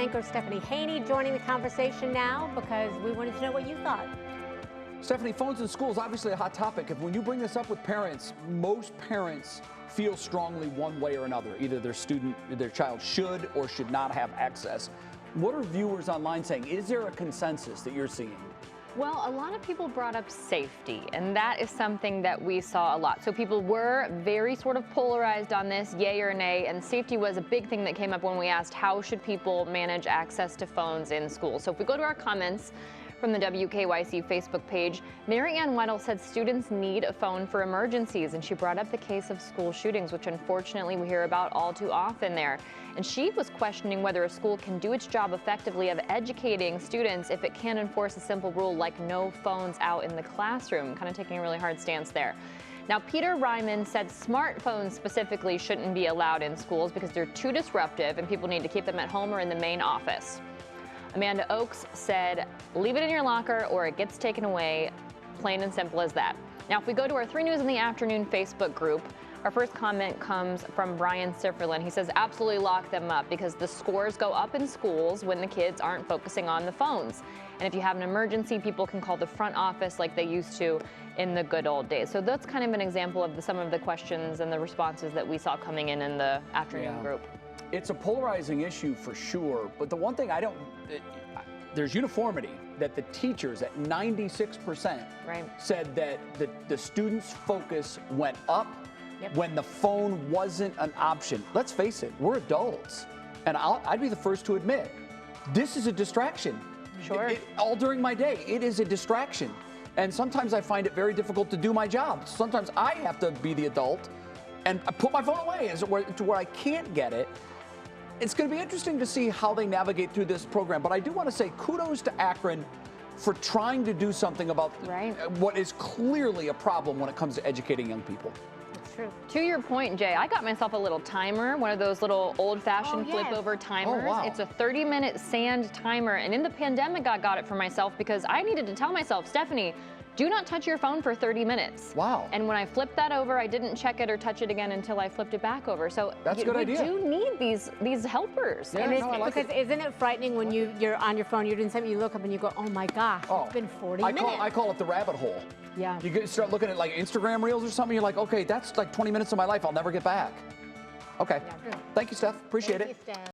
anchor Stephanie Haney joining the conversation now because we wanted to know what you thought. Stephanie, phones in schools, obviously a hot topic. When you bring this up with parents, most parents feel strongly one way or another. Either their child should or should not have access. What are viewers online saying? Is there a consensus that you're seeing? Well, a lot of people brought up safety, and that is something that we saw a lot. So people were very sort of polarized on this, yay or nay, and safety was a big thing that came up when we asked how should people manage access to phones in school. So if we go to our comments from the WKYC Facebook page, Mary Ann Weddle said students need a phone for emergencies, and she brought up the case of school shootings, which unfortunately we hear about all too often there. And she was questioning whether a school can do its job effectively of educating students if it can't enforce a simple rule like no phones out in the classroom, kind of taking a really hard stance there. Now, Peter Ryman said smartphones specifically shouldn't be allowed in schools because they're too disruptive and people need to keep them at home or in the main office. Amanda Oakes said, leave it in your locker or it gets taken away, plain and simple as that. Now, if we go to our 3 News in the Afternoon Facebook group, our first comment comes from Brian Sifferlin. He says, absolutely lock them up because the scores go up in schools when the kids aren't focusing on the phones. And if you have an emergency, people can call the front office like they used to in the good old days. So that's kind of an example of some of the questions and the responses that we saw coming in the afternoon group. It's a polarizing issue for sure, but the one thing there's uniformity that the teachers at 96% said that the students' focus went up when the phone wasn't an option. Let's face it, we're adults, and I'd be the first to admit, this is a distraction. Sure. All during my day, it is a distraction. And sometimes I find it very difficult to do my job. Sometimes I have to be the adult and put my phone away to where I can't get it. It's going to be interesting to see how they navigate through this program. But I do want to say kudos to Akron for trying to do something about what is clearly a problem when it comes to educating young people. That's true. To your point, Jay, I got myself a little timer, one of those little old-fashioned flip-over timers. Oh, wow. It's a 30-minute sand timer. And in the pandemic, I got it for myself because I needed to tell myself, Stephanie, do not touch your phone for 30 minutes. Wow. And when I flipped that over, I didn't check it or touch it again until I flipped it back over. So that's a good idea. We do need these helpers. Yeah, because isn't it frightening when you're on your phone, you're doing something, you look up and you go, oh my gosh, it's been 40 minutes. I call it the rabbit hole. Yeah. You start looking at like Instagram reels or something, you're like, okay, that's like 20 minutes of my life I'll never get back. Okay. Yeah. Thank you, Steph. Appreciate it. Thank you, Steph.